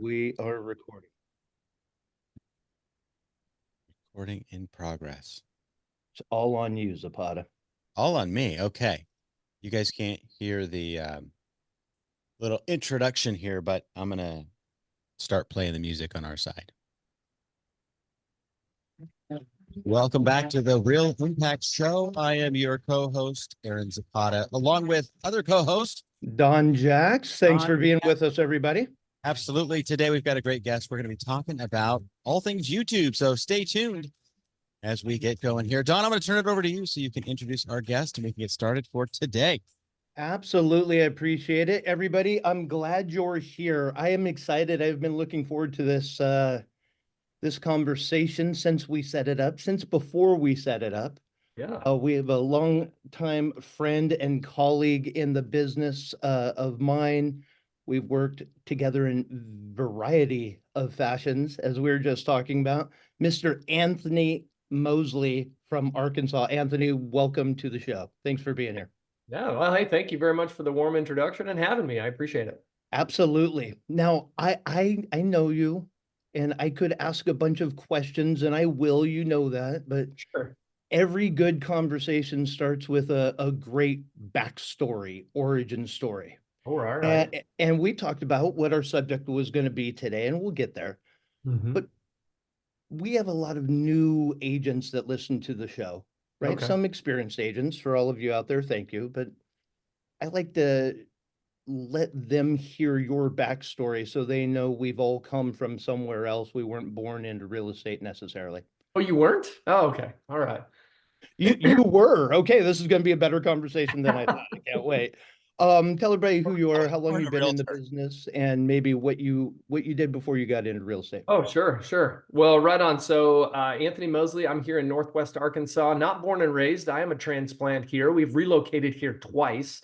We are recording. Recording in progress. It's all on you, Zapata. All on me. Okay. You guys can't hear the little introduction here, but I'm going to start playing the music on our side. Welcome back to the Real Impact Show. I am your co-host, Aaron Zapata, along with other co-host, Don Jacks. Thanks for being with us, everybody. Absolutely. Today, we've got a great guest. We're going to be talking about all things YouTube. So stay tuned as we get going here. Don, I'm going to turn it over to you so you can introduce our guest and we can get started for today. Absolutely. I appreciate it. Everybody, I'm glad you're here. I am excited. I've been looking forward to this conversation since we set it up, since before we set it up. Yeah. We have a long-time friend and colleague in the business of mine. We've worked together in variety of fashions, as we were just talking about. Mr. Anthony Mosley from Arkansas. Anthony, welcome to the show. Thanks for being here. Yeah. Well, hey, thank you very much for the warm introduction and having me. I appreciate it. Absolutely. Now, I know you, and I could ask a bunch of questions, and I will, you know that, but Sure. every good conversation starts with a great backstory, origin story. All right. And we talked about what our subject was going to be today, and we'll get there. But we have a lot of new agents that listen to the show, right? Okay. Some experienced agents. For all of you out there, thank you. But I like to let them hear your backstory so they know we've all come from somewhere else. We weren't born into real estate necessarily. Oh, you weren't? Oh, okay. All right. You were. Okay, this is going to be a better conversation than I thought. I can't wait. Tell everybody who you are, how long you've been in the business, and maybe what you did before you got into real estate. Oh, sure. Well, right on. So, Anthony Mosley, I'm here in Northwest Arkansas, not born and raised. I am a transplant here. We've relocated here twice.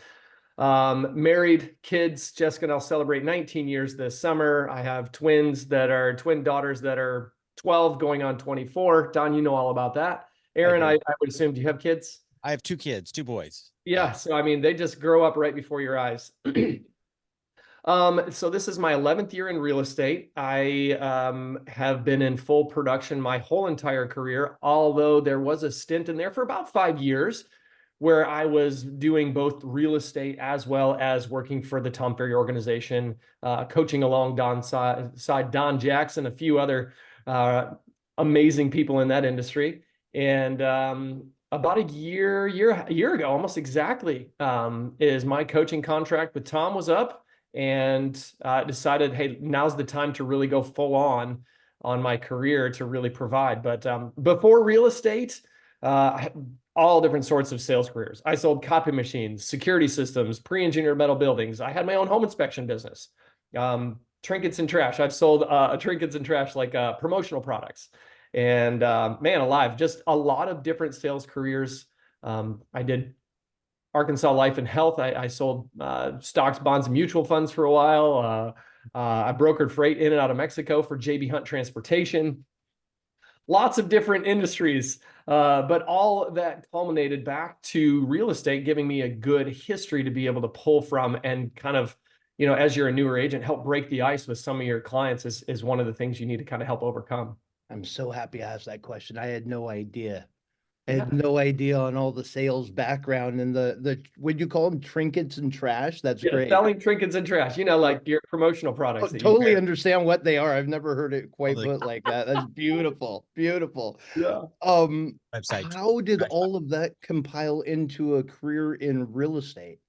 Married, kids. Jessica and I'll celebrate 19 years this summer. I have twin daughters that are 12 going on 24. Don, you know all about that. Aaron, I would assume, do you have kids? I have two kids, two boys. Yeah. So, I mean, they just grow up right before your eyes. So this is my 11th year in real estate. I have been in full production my whole entire career, although there was a stint in there for about 5 years where I was doing both real estate as well as working for the Tom Ferry organization, coaching along Don's side, Don Jackson, a few other amazing people in that industry. And about a year ago, almost exactly, is my coaching contract with Tom was up, and decided, hey, now's the time to really go full on my career to really provide. But before real estate, I had all different sorts of sales careers. I sold copy machines, security systems, pre-engineered metal buildings. I had my own home inspection business, trinkets and trash. I've sold trinkets and trash, like promotional products. And man alive, just a lot of different sales careers. I did Arkansas Life and Health. I sold stocks, bonds, and mutual funds for a while. I brokered freight in and out of Mexico for JB Hunt Transportation. Lots of different industries, but all that culminated back to real estate, giving me a good history to be able to pull from and kind of, as you're a newer agent, help break the ice with some of your clients is one of the things you need to kind of help overcome. I'm so happy I asked that question. I had no idea. I had no idea on all the sales background and the would you call them trinkets and trash? That's great. Selling trinkets and trash, like your promotional products. Totally understand what they are. I've never heard it quite put like that. That's beautiful. Beautiful. Yeah. How did all of that compile into a career in real estate?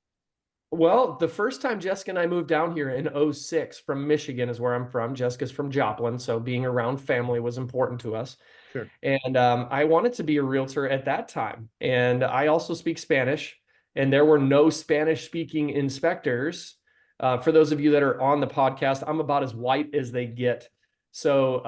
Well, the first time Jessica and I moved down here in 2006 from Michigan is where I'm from. Jessica's from Joplin, so being around family was important to us. Sure. And I wanted to be a realtor at that time. And I also speak Spanish, and there were no Spanish-speaking inspectors. For those of you that are on the podcast, I'm about as white as they get. So,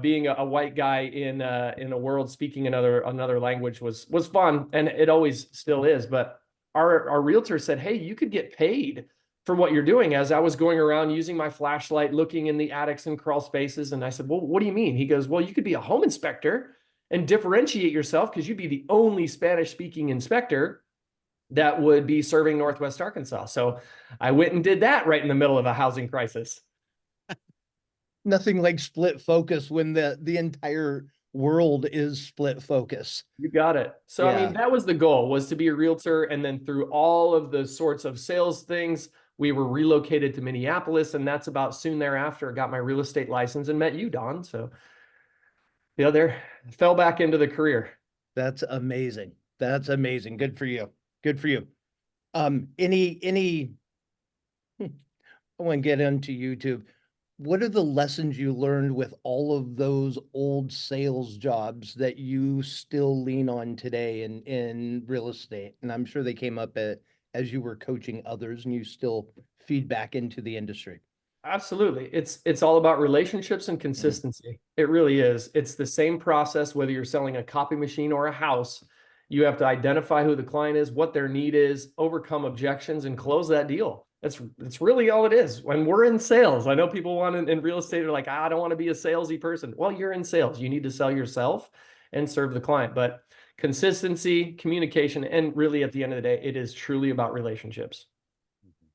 being a white guy in a world speaking another language was fun, and it always still is. But our realtor said, hey, you could get paid for what you're doing. As I was going around using my flashlight, looking in the attics and crawl spaces. And I said, well, what do you mean? He goes, well, you could be a home inspector and differentiate yourself because you'd be the only Spanish speaking inspector that would be serving Northwest Arkansas. So I went and did that right in the middle of a housing crisis. Nothing like split focus when the entire world is split focus. You got it. So, I mean, Yeah. that was the goal, was to be a realtor. And then through all of the sorts of sales things, we were relocated to Minneapolis. And that's about soon thereafter, I got my real estate license and met you, Don. So, there fell back into the career. That's amazing. That's amazing. Good for you. Good for you. Any I want to get into YouTube. What are the lessons you learned with all of those old sales jobs that you still lean on today in real estate? And I'm sure they came up as you were coaching others and you still feed back into the industry. Absolutely. It's all about relationships and consistency. It really is. It's the same process whether you're selling a copy machine or a house. You have to identify who the client is, what their need is, overcome objections, and close that deal. That's really all it is. When we're in sales, I know people want in real estate are like, I don't want to be a salesy person. Well, you're in sales. You need to sell yourself and serve the client. But consistency, communication, and really at the end of the day, it is truly about relationships.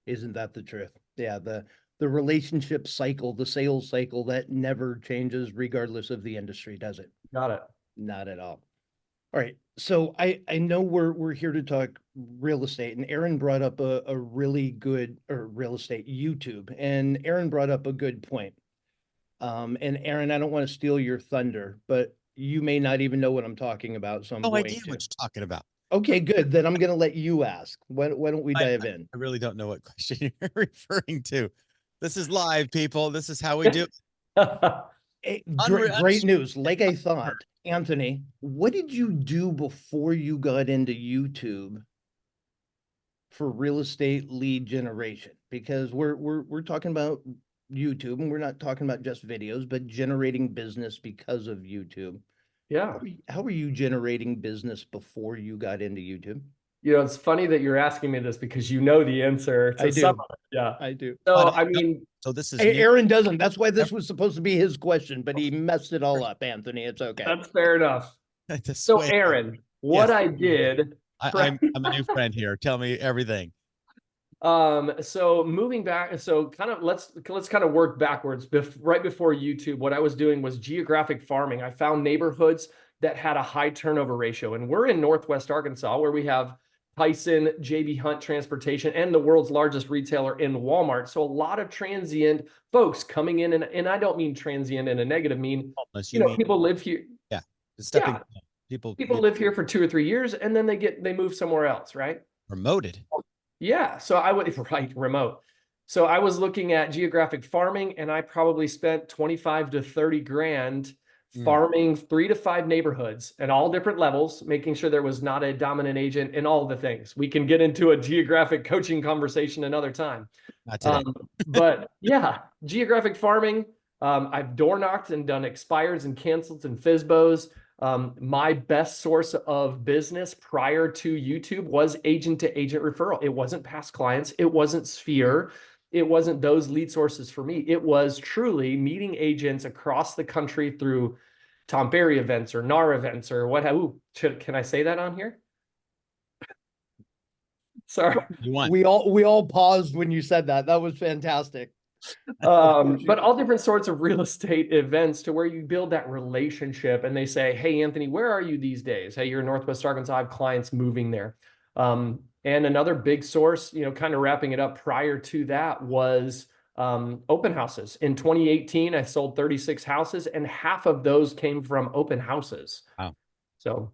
Isn't that the truth? Yeah, the relationship cycle, the sales cycle that never changes regardless of the industry, does it? Got it. Not at all. All right. So I know we're here to talk real estate, and Aaron brought up a really good or real estate YouTube, and Aaron brought up a good point. And Aaron, I don't want to steal your thunder, but you may not even know what I'm talking about, so I'm No going idea to. what you're talking about. Okay, good. Then I'm going to let you ask. Why don't we dive in? I really don't know what question you're referring to. This is live, people. This is how we do. Great news. Like I thought, Anthony, what did you do before you got into YouTube for real estate lead generation? Because we're talking about YouTube and we're not talking about just videos, but generating business because of YouTube. Yeah. How were you generating business before you got into YouTube? It's funny that you're asking me this because you know the answer to I some do. of it. Yeah. I do. So, But I mean, so this is new. Aaron doesn't. That's why this was supposed to be his question, but he messed it all up, Anthony. It's okay. that's fair enough. To So, sway. Aaron, what Yes. I did, I'm a new friend here. Tell me everything. so moving back, so kind of let's kind of work backwards. Right before YouTube, what I was doing was geographic farming. I found neighborhoods that had a high turnover ratio, and we're in Northwest Arkansas where we have Tyson, JB Hunt Transportation, and the world's largest retailer in Walmart. So a lot of transient folks coming in, and I don't mean transient in a negative mean. Unless you mean, People live here. yeah, stepping. Yeah, People live here for 2 or 3 years, and then they move somewhere else, right? promoted. Yeah, so I would right remote. So I was looking at geographic farming, and I probably spent 25 to 30 grand farming 3 to 5 neighborhoods at all different levels, making sure there was not a dominant agent in all the things. We can get into a geographic coaching conversation another time. Not today. But yeah, geographic farming. I've door knocked and done expireds and cancels and FISBOs. My best source of business prior to YouTube was agent to agent referral. It wasn't past clients. It wasn't Sphere. It wasn't those lead sources for me. It was truly meeting agents across the country through Tom Ferry events or NAR events or what have you. Can I say that on here? Sorry. You want. We all paused when you said that. That was fantastic. But all different sorts of real estate events to where you build that relationship and they say, hey, Anthony, where are you these days? Hey, you're in Northwest Arkansas. I have clients moving there. And another big source, kind of wrapping it up prior to that was open houses. In 2018, I sold 36 houses and half of those came from open houses. Wow. So,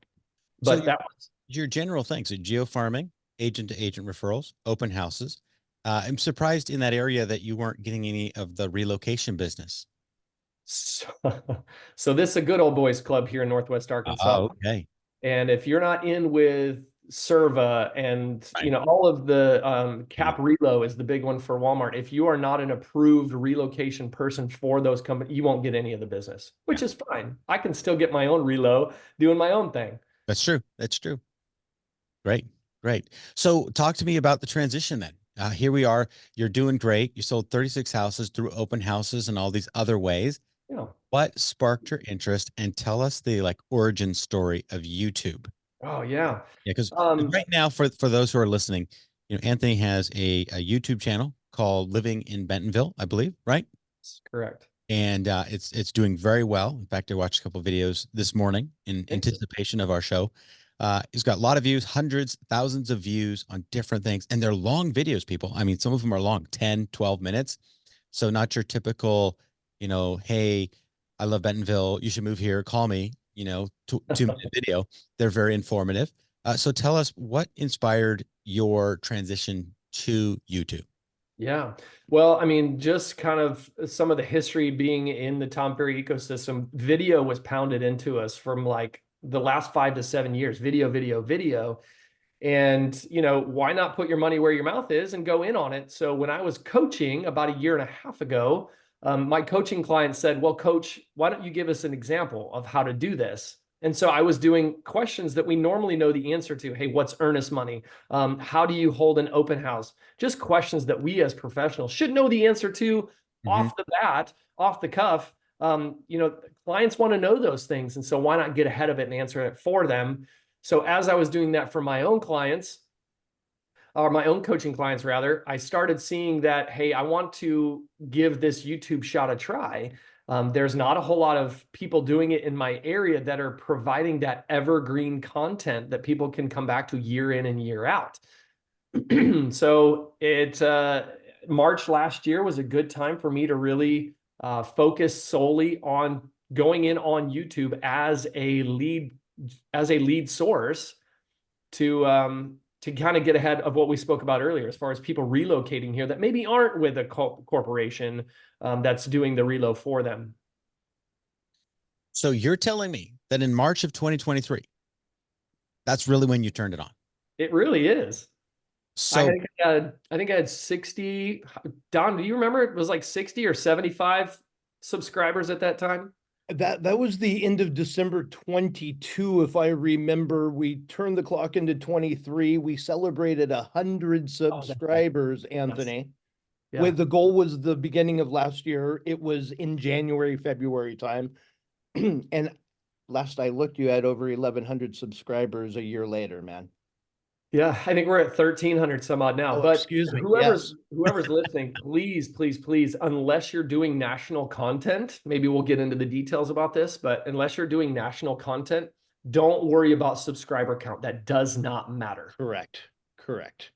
So but that was your general thing. So geo farming, agent to agent referrals, open houses. I'm surprised in that area that you weren't getting any of the relocation business. so this is a good old boys club here in Northwest Arkansas. Okay. And if you're not in with Serva and Right. all of the cap relo is the big one for Walmart. If you are not an approved relocation person for those companies, you won't get any of the business, which is fine. I can still get my own relo doing my own thing. That's true. That's true. Great. Great. So talk to me about the transition then. Here we are. You're doing great. You sold 36 houses through open houses and all these other ways. Yeah. What sparked your interest? And tell us the origin story of YouTube. Oh yeah. Yeah, because right now, for those who are listening, Anthony has a YouTube channel called Living in Bentonville, I believe, right? That's correct. and it's doing very well. In fact, I watched a couple of videos this morning in anticipation of our show. It's got a lot of views, hundreds, thousands of views on different things, and they're long videos, people. I mean, some of them are long, 10, 12 minutes. So not your typical, hey, I love Bentonville, you should move here, call me, 2-minute video. They're very informative. So tell us, what inspired your transition to YouTube? Yeah. Well, I mean, just kind of some of the history being in the Tom Ferry ecosystem, video was pounded into us from like the last 5 to 7 years, video, video, video. And, why not put your money where your mouth is and go in on it? So when I was coaching about a year and a half ago, my coaching client said, well, coach, why don't you give us an example of how to do this? And so I was doing questions that we normally know the answer to. Hey, what's earnest money? How do you hold an open house? Just questions that we as professionals should know the answer to off the bat, off the cuff. Clients want to know those things. And so why not get ahead of it and answer it for them? So as I was doing that for my own clients, or my own coaching clients rather, I started seeing that, hey, I want to give this YouTube shot a try. There's not a whole lot of people doing it in my area that are providing that evergreen content that people can come back to year in and year out. So March last year was a good time for me to really focus solely on going in on YouTube as a lead source to kind of get ahead of what we spoke about earlier, as far as people relocating here that maybe aren't with a corporation that's doing the reload for them. So you're telling me that in March of 2023, that's really when you turned it on? It really is. So I think I had 60. Don, do you remember? It was like 60 or 75 subscribers at that time. That was the end of December 22, if I remember. We turned the clock into 23. We celebrated 100 subscribers, Anthony. Yeah. With the goal was the beginning of last year. It was in January, February time. And last I looked, you had over 1,100 subscribers a year later, man. Yeah, I think we're at 1,300 some odd now. Oh, but excuse me. whoever's listening, please, please, please, unless you're doing national content, maybe we'll get into the details about this, but unless you're doing national content, don't worry about subscriber count. That does not matter. Correct.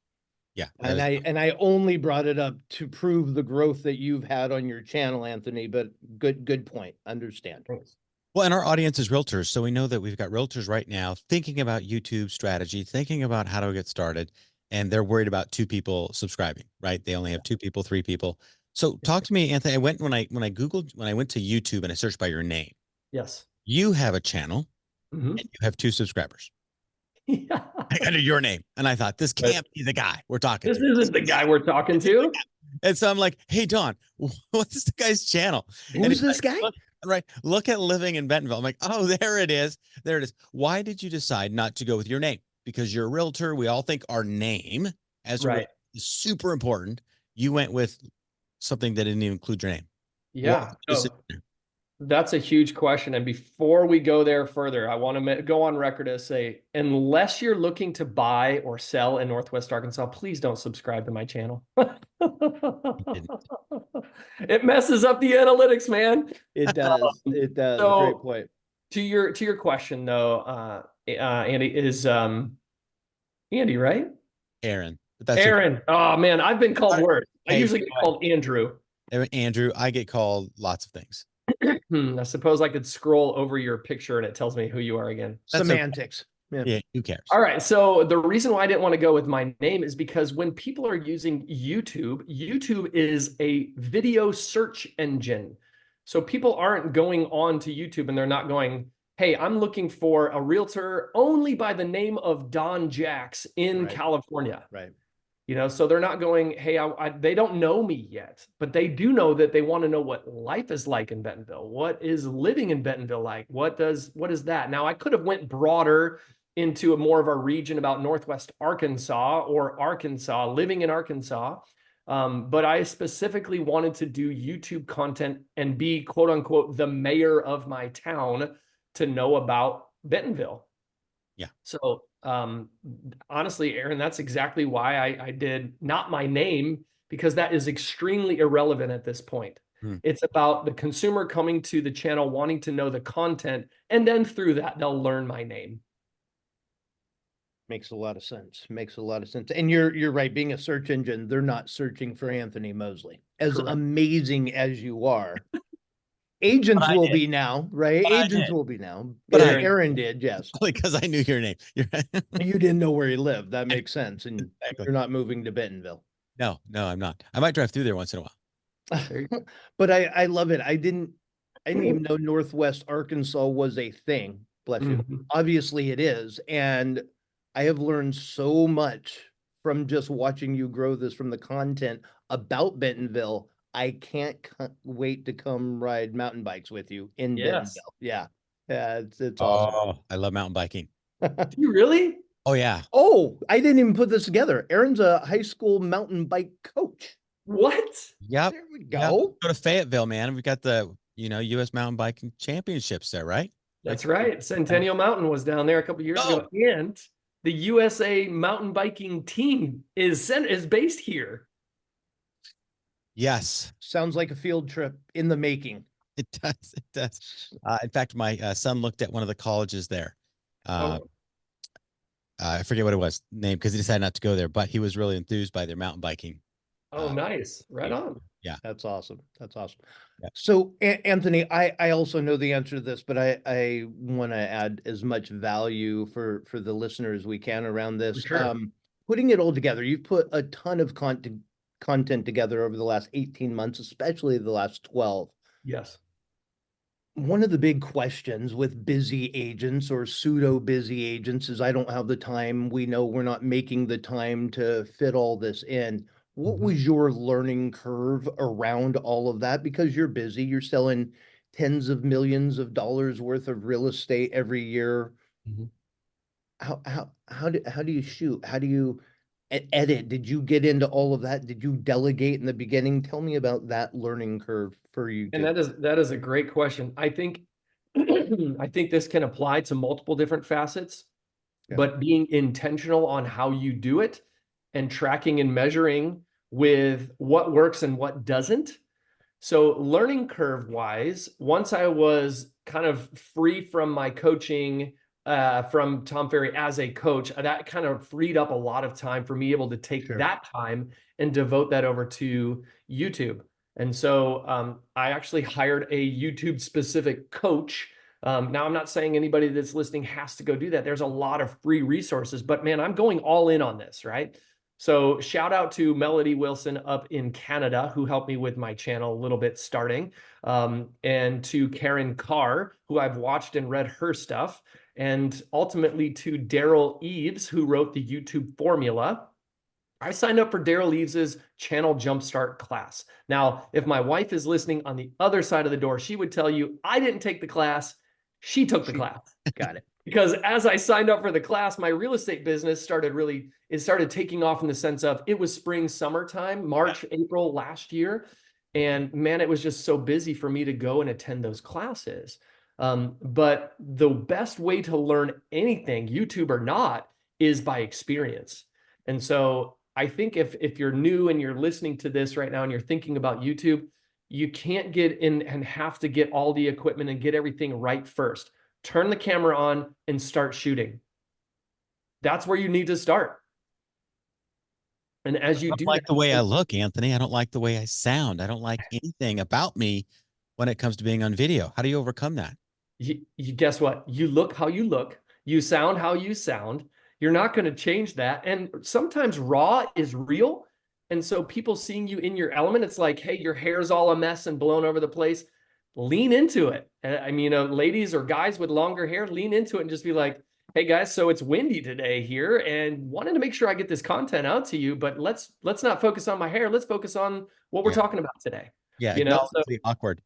Yeah. And I only brought it up to prove the growth that you've had on your channel, Anthony, but good point. Understand. Thanks. Well, and our audience is realtors. So we know that we've got realtors right now thinking about YouTube strategy, thinking about how to get started, and they're worried about 2 people subscribing, right? They only have 2 people, 3 people. So talk to me, Anthony. When I went to YouTube and I searched by your name. Yes. You have a channel and you have 2 subscribers. Yeah. Under your name. And I thought, this can't be the guy we're talking This to. isn't the guy we're talking to. And so I'm like, hey, Don, what's the guy's channel? Who's this guy? Look at living in Bentonville. I'm like, oh, there it is. There it is. Why did you decide not to go with your name? Because you're a realtor. We all think our name as right is super important. You went with something that didn't even include your name. Yeah. That's a huge question. And before we go there further, I want to go on record as say, unless you're looking to buy or sell in Northwest Arkansas, please don't subscribe to my channel. It messes up the analytics, man. It does. It does. So Great point. To your question though, Andy, is Andy, right? Aaron. But that's Aaron. Okay. Oh man, I've been called worse. I usually get called Andrew. Andrew, I get called lots of things. I suppose I could scroll over your picture and it tells me who you are again. That's semantics. Okay. Yeah, who cares? All right. So the reason why I didn't want to go with my name is because when people are using YouTube, YouTube is a video search engine. So people aren't going on to YouTube and they're not going, hey, I'm looking for a realtor only by the name of Don Jacks in California. Right. So they're not going, hey, they don't know me yet, but they do know that they want to know what life is like in Bentonville. What is living in Bentonville like? What is that? Now, I could have went broader into a more of a region about Northwest Arkansas or Arkansas, living in Arkansas. But I specifically wanted to do YouTube content and be, quote unquote, the mayor of my town to know about Bentonville. Yeah. So honestly, Aaron, that's exactly why I did not my name, because that is extremely irrelevant at this point. Hmm. It's about the consumer coming to the channel, wanting to know the content, and then through that, they'll learn my name. Makes a lot of sense. Makes a lot of sense. And you're right. Being a search engine, they're not searching for Anthony Mosley. As Correct. amazing as you are, agents I will did. be now, right? But I Agents did. will be now. But I Aaron did, yes. because I knew your name. You're right. You didn't know where he lived. That makes sense. And Exactly. you're not moving to Bentonville. No, I'm not. I might drive through there once in a while. There you But I love it. I didn't even know Northwest Arkansas was a thing. Bless you. Mhm. Obviously it is. And I have learned so much from just watching you grow this from the content about Bentonville. I can't wait to come ride mountain bikes with you in Yes. Bentonville. Yeah. Yeah, it's awesome. Oh, I love mountain biking. Do you really? Oh yeah. Oh, I didn't even put this together. Aaron's a high school mountain bike coach. What? Yep. There we Yep. go. Go to Fayetteville, man. We've got the, U.S. mountain biking championships there, right? That's right. Centennial Mountain was down there a couple years ago, and the USA mountain biking team is based here. Yes, Sounds like a field trip in the making. it does. It does. In fact, my son looked at one of the colleges there. Oh, I forget what it was named because he decided not to go there, but he was really enthused by their mountain biking. nice. Right on. Yeah. That's awesome. That's awesome. Yeah. So, Anthony, I also know the answer to this, but I want to add as much value for the listeners as we can around this. Sure. Putting it all together, you've put a ton of content together over the last 18 months, especially the last 12. Yes. One of the big questions with busy agents or pseudo busy agents is I don't have the time. We know we're not making the time to fit all this in. What Mhm. was your learning curve around all of that? Because you're busy, you're selling tens of millions of dollars worth of real estate every year. Mhm. How do you shoot? How do you edit? Did you get into all of that? Did you delegate in the beginning? Tell me about that learning curve for you And too. that is a great question. I think I think this can apply to multiple different facets, Yeah. but being intentional on how you do it and tracking and measuring with what works and what doesn't. So learning curve wise, once I was kind of free from my coaching from Tom Ferry as a coach, that kind of freed up a lot of time for me able to take Sure. that time and devote that over to YouTube. And so I actually hired a YouTube specific coach. Now, I'm not saying anybody that's listening has to go do that. There's a lot of free resources, but man, I'm going all in on this, right? So shout out to Melody Wilson up in Canada, who helped me with my channel a little bit starting, and to Karen Carr, who I've watched and read her stuff, and ultimately to Daryl Eves, who wrote the YouTube formula. I signed up for Daryl Eaves's channel jumpstart class. Now, if my wife is listening on the other side of the door, she would tell you, I didn't take the class, she took the class. Got it. Because as I signed up for the class, my real estate business started taking off in the sense of it was spring, summertime, March, April last year. And man, it was just so busy for me to go and attend those classes. But the best way to learn anything, YouTube or not, is by experience. And so I think if you're new and you're listening to this right now and you're thinking about YouTube, you can't get in and have to get all the equipment and get everything right first. Turn the camera on and start shooting. That's where you need to start. And as I you don't do like the that, way I look, Anthony. I don't like the way I sound. I don't like anything about me when it comes to being on video. How do you overcome that? you guess what? You look how you look. You sound how you sound. You're not going to change that. And sometimes raw is real. And so people seeing you in your element, it's like, hey, your hair's all a mess and blown over the place. Lean into it. I mean, ladies or guys with longer hair, lean into it and just be like, hey guys, so it's windy today here and wanted to make sure I get this content out to you, but let's not focus on my hair. Let's focus on what we're Yeah. talking about today. Yeah. You know, Acknowledge so the awkward.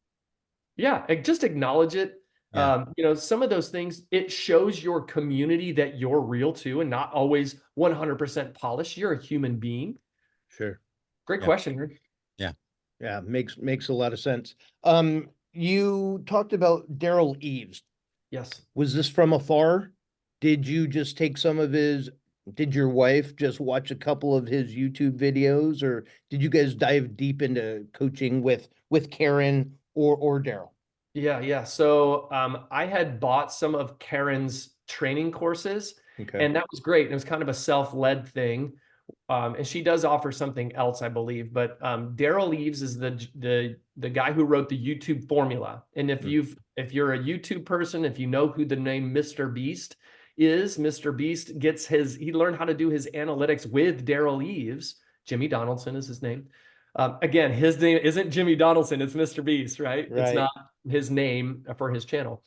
yeah, just acknowledge it. Yeah. Some of those things, it shows your community that you're real too and not always 100% polished. You're a human being. Sure. Great Yeah. question, Rick. Yeah. Yeah, makes a lot of sense. You talked about Daryl Eves. Yes. Was this from afar? Did you just take some of his Did your wife just watch a couple of his YouTube videos, or did you guys dive deep into coaching with Karen or Daryl? Yeah. So I had bought some of Karen's training courses, Okay. and that was great. And it was kind of a self-led thing. And she does offer something else, I believe. But Daryl Eves is the guy who wrote the YouTube formula. And if you're a YouTube person, if you know who the name Mr. Beast is, Mr. Beast he learned how to do his analytics with Daryl Eves. Jimmy Donaldson is his name. Again, his name isn't Jimmy Donaldson, it's Mr. Beast, right? It's Right. not his name for his channel.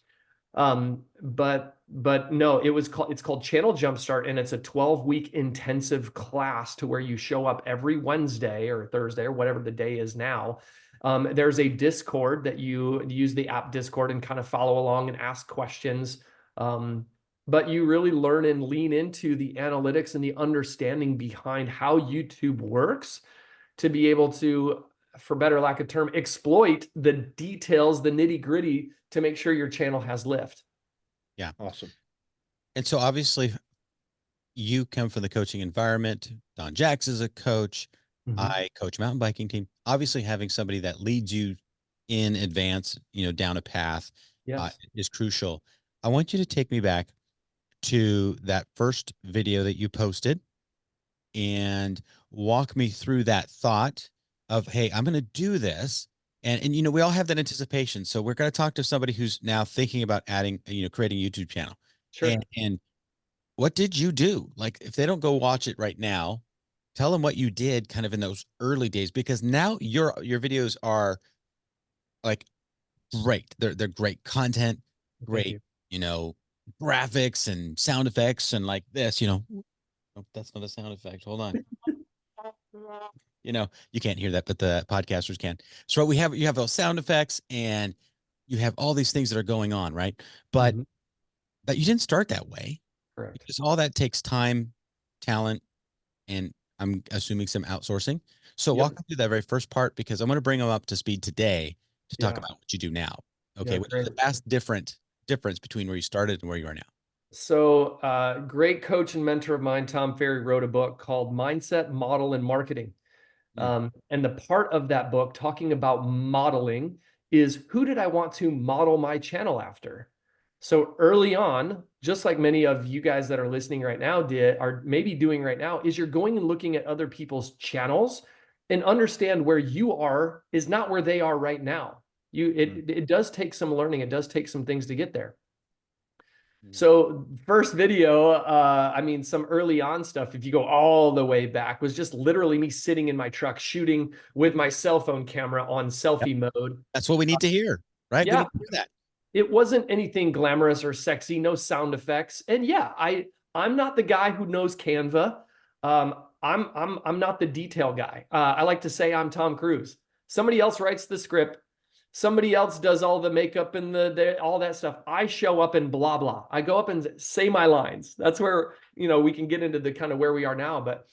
But no, it's called Channel Jumpstart, and it's a 12-week intensive class to where you show up every Wednesday or Thursday or whatever the day is now. There's a Discord that you use the app Discord and kind of follow along and ask questions. But you really learn and lean into the analytics and the understanding behind how YouTube works to be able to, for better lack of term, exploit the details, the nitty-gritty to make sure your channel has lift. Yeah. Awesome. And so obviously you come from the coaching environment. Don Jacks is a coach. I coach mountain biking team. Obviously having somebody that leads you in advance, down a path Yes. is crucial. I want you to take me back to that first video that you posted and walk me through that thought of, hey, I'm going to do this. And we all have that anticipation. So we're going to talk to somebody who's now thinking about adding, creating a YouTube channel. Sure. And what did you do? Like, if they don't go watch it right now, tell them what you did kind of in those early days, because now your videos are like great. They're great content, Thank great, you. graphics and sound effects and like this, oh, that's not a sound effect. Hold on. You can't hear that, but the podcasters can. So you have those sound effects and you have all these things that are going on, right? But but you didn't start that way. Correct. Because all that takes time, talent, and I'm assuming some outsourcing. So walk me through that very first part, because I'm going to bring them up to speed today to talk about what you do now. Okay, Yeah, which is great. the vast difference between where you started and where you are now. So, great coach and mentor of mine, Tom Ferry, wrote a book called Mindset, Model, and Marketing. And the part of that book talking about modeling is, who did I want to model my channel after? So early on, just like many of you guys that are listening right now are maybe doing right now, is you're going and looking at other people's channels and understand where you are is not where they are right now. It does take some learning. It does take some things to get there. So first video, some early on stuff, if you go all the way back, was just literally me sitting in my truck shooting with my cell phone camera on selfie mode. That's what we need to hear, right? We Yeah, need to hear that. it wasn't anything glamorous or sexy, no sound effects. And yeah, I'm not the guy who knows Canva. I'm not the detail guy. I like to say I'm Tom Cruise. Somebody else writes the script. Somebody else does all the makeup and all that stuff. I show up and blah, blah. I go up and say my lines. That's where, we can get into the kind of where we are now. But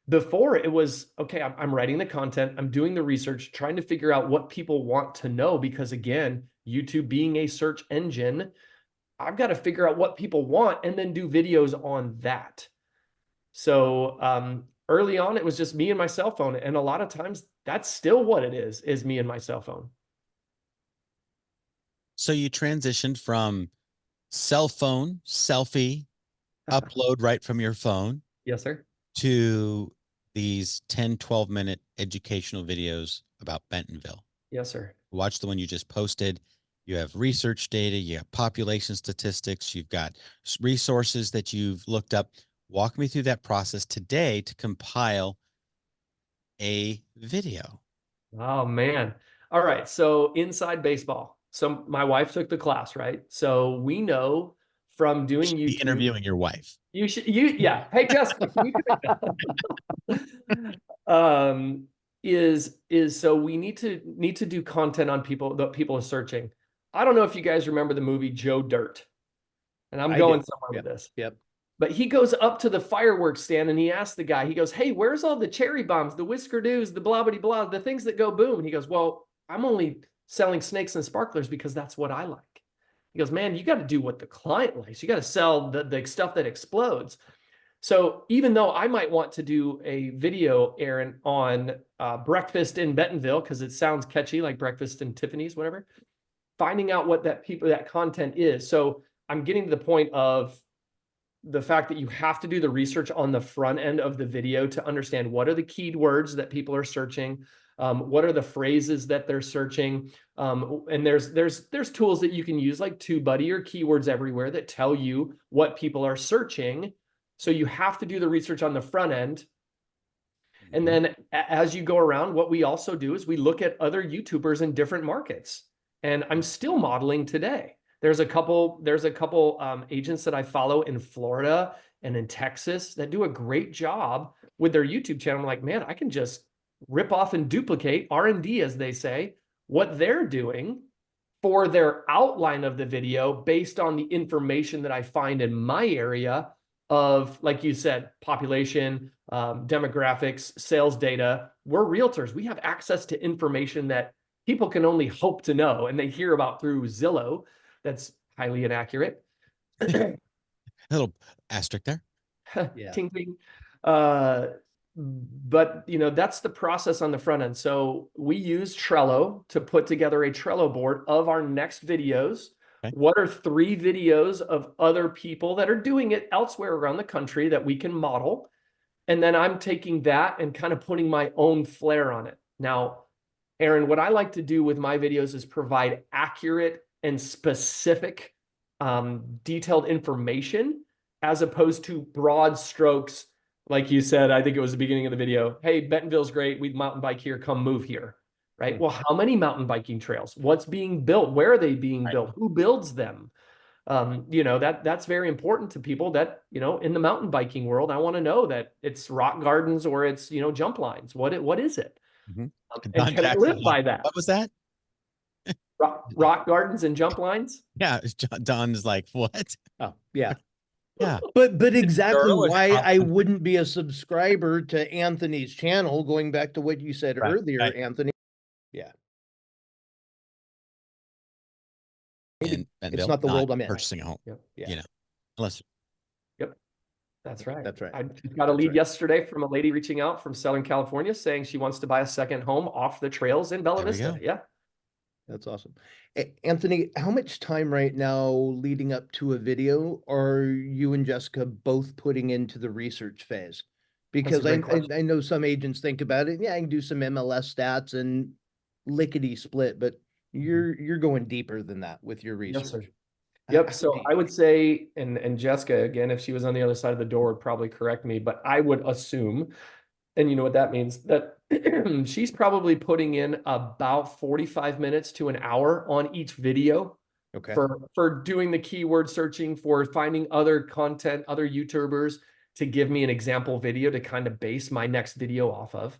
before it was, okay, I'm writing the content. I'm doing the research, trying to figure out what people want to know. Because again, YouTube being a search engine, I've got to figure out what people want and then do videos on that. So early on, it was just me and my cell phone. And a lot of times that's still what it is me and my cell phone. So you transitioned from cell phone, selfie, upload right from your phone. Yes, sir. To these 10, 12-minute educational videos about Bentonville. Yes, sir. Watch the one you just posted. You have research data, you have population statistics, you've got resources that you've looked up. Walk me through that process today to compile a video. Oh, man. All right. So inside baseball. So my wife took the class, right? So we know from doing Be YouTube. interviewing your wife. Yeah. Hey, Jessica, can you so we need to do content on people that people are searching. I don't know if you guys remember the movie Joe Dirt, and I'm going somewhere with this. Yep. But he goes up to the fireworks stand and he asks the guy, he goes, "Hey, where's all the cherry bombs, the whisker doos, the blah, blah, blah, the things that go boom?" And he goes, "Well, I'm only selling snakes and sparklers because that's what I like." He goes, "Man, you got to do what the client likes. You got to sell the stuff that explodes." So even though I might want to do a video, Aaron, on breakfast in Bentonville, because it sounds catchy, like breakfast in Tiffany's, whatever, finding out what that content is. So I'm getting to the point of the fact that you have to do the research on the front end of the video to understand what are the keywords that people are searching, what are the phrases that they're searching, and there's tools that you can use like TubeBuddy or Keywords Everywhere that tell you what people are searching. So you have to do the research on the front end. And then as you go around, what we also do is we look at other YouTubers in different markets. And I'm still modeling today. There's a couple agents that I follow in Florida and in Texas that do a great job with their YouTube channel. I'm like, man, I can just rip off and duplicate R&D, as they say, what they're doing for their outline of the video based on the information that I find in my area of, like you said, population, demographics, sales data. We're realtors. We have access to information that people can only hope to know, and they hear about through Zillow. That's highly inaccurate. A little asterisk there. Yeah. Ting, ting. But that's the process on the front end. So we use Trello to put together a Trello board of our next videos. Okay. What are 3 videos of other people that are doing it elsewhere around the country that we can model? And then I'm taking that and kind of putting my own flair on it. Now, Aaron, what I like to do with my videos is provide accurate and specific, detailed information, as opposed to broad strokes. Like you said, I think it was the beginning of the video. Hey, Bentonville's great. We mountain bike here. Come move here. Right. Well, how many mountain biking trails? What's being built? Where are they being built? Who builds them? That's very important to people that, in the mountain biking world. I want to know that it's rock gardens or it's, jump lines. What is it? And And can I live by that? What was that? Rock gardens and jump lines? Yeah, Don's like, what? Oh, yeah. Yeah. But exactly thorough as why I possible. wouldn't be a subscriber to Anthony's channel, going back to what you said Right, earlier, right. Anthony. Yeah. In Bentonville, It's not the world I'm in. purchasing a home, Yeah. unless Yep. That's right. That's right. I got a lead yesterday from a lady reaching out from Southern California saying she wants to buy a second home off the trails in Bella There we Vista. go. Yeah. That's awesome. Anthony, how much time right now leading up to a video are you and Jessica both putting into the research phase? Because great question. I know some agents think about it. Yeah, I can do some MLS stats and lickety split, but you're going deeper than that with your research. Yes, sir. Yep. So I would say, and Jessica, again, if she was on the other side of the door, would probably correct me, but I would assume, and you know what that means, that she's probably putting in about 45 minutes to an hour on each video. Okay. For doing the keyword searching, for finding other content, other YouTubers to give me an example video to kind of base my next video off of.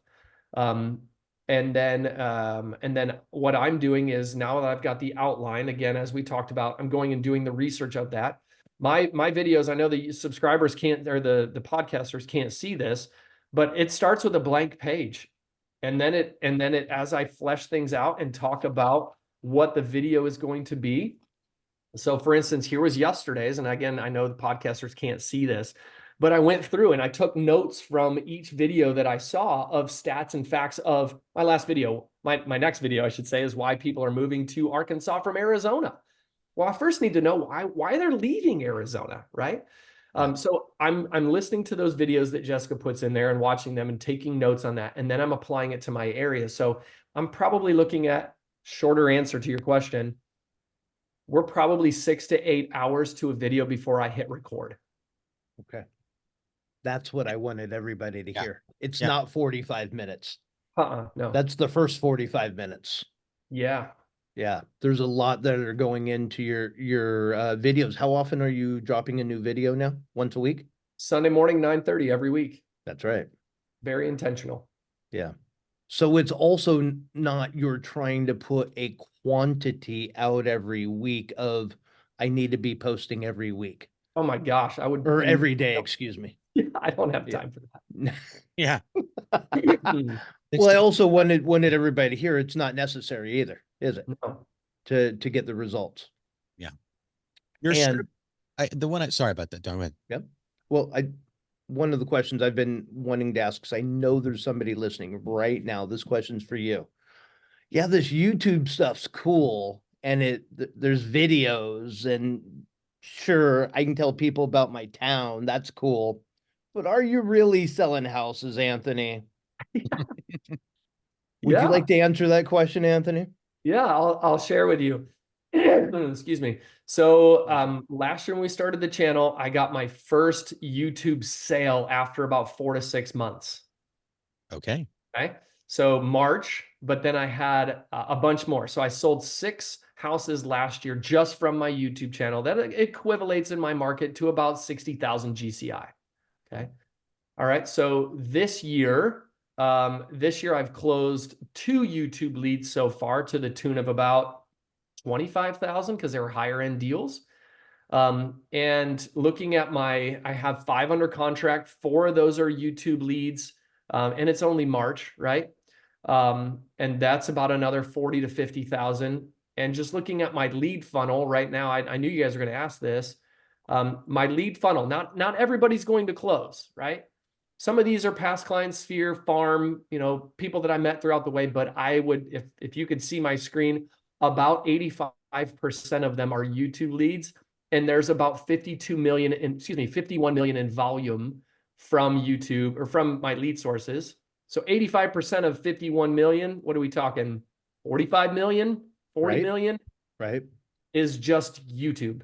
And then what I'm doing is, now that I've got the outline, again, as we talked about, I'm going and doing the research of that. My videos, I know the subscribers can't, or the podcasters can't see this, but it starts with a blank page. And then as I flesh things out and talk about what the video is going to be. So for instance, here was yesterday's, and again, I know the podcasters can't see this, but I went through and I took notes from each video that I saw of stats and facts of my last video. My next video, I should say, is why people are moving to Arkansas from Arizona. Well, I first need to know why they're leaving Arizona, right? So I'm listening to those videos that Jessica puts in there and watching them and taking notes on that, and then I'm applying it to my area. So I'm probably looking at, shorter answer to your question, we're probably 6 to 8 hours to a video before I hit record. Okay. That's what I wanted everybody to hear. It's Yeah. not 45 minutes. No. That's the first 45 minutes. Yeah. Yeah. There's a lot that are going into your videos. How often are you dropping a new video now? Once a week? Sunday morning, 9:30 every week. That's right. Very intentional. Yeah. So it's also not you're trying to put a quantity out every week of, I need to be posting every week. Oh my gosh, I would, Or every day, excuse me. I don't have time for that. Yeah. Well, I also wanted everybody to hear it's not necessary either, is it? No. To get the results. Your And script, sorry about that, Don. Go ahead. Yep. Well, one of the questions I've been wanting to ask, because I know there's somebody listening right now. This question's for you. Yeah, this YouTube stuff's cool, and there's videos, and sure, I can tell people about my town. That's cool. But are you really selling houses, Anthony? Would you Yeah. like to answer that question, Anthony? Yeah, I'll share with you. Excuse me. So last year when we started the channel, I got my first YouTube sale after about 4 to 6 months. Okay. Okay. So March, but then I had a bunch more. So I sold 6 houses last year just from my YouTube channel. That equivalates in my market to about 60,000 GCI. Okay. All right. So this year I've closed 2 YouTube leads so far to the tune of about 25,000 because they were higher end deals. And looking at I have 5 under contract. 4 of those are YouTube leads. And it's only March, right? And that's about another 40 to 50,000. And just looking at my lead funnel right now, I knew you guys were going to ask this. My lead funnel, not everybody's going to close, right? Some of these are past clients, sphere, farm, people that I met throughout the way, but I would, if you could see my screen, about 85% of them are YouTube leads. And there's about 51 million in volume from YouTube or from my lead sources. So 85% of 51 million, what are we talking? 45 million, 40 Right. million Right. is just YouTube.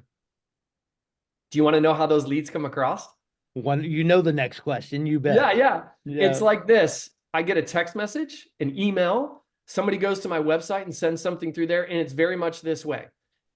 Do you want to know how those leads come across? The next question, you bet. Yeah. Yeah. It's like this. I get a text message, an email, somebody goes to my website and sends something through there, and it's very much this way.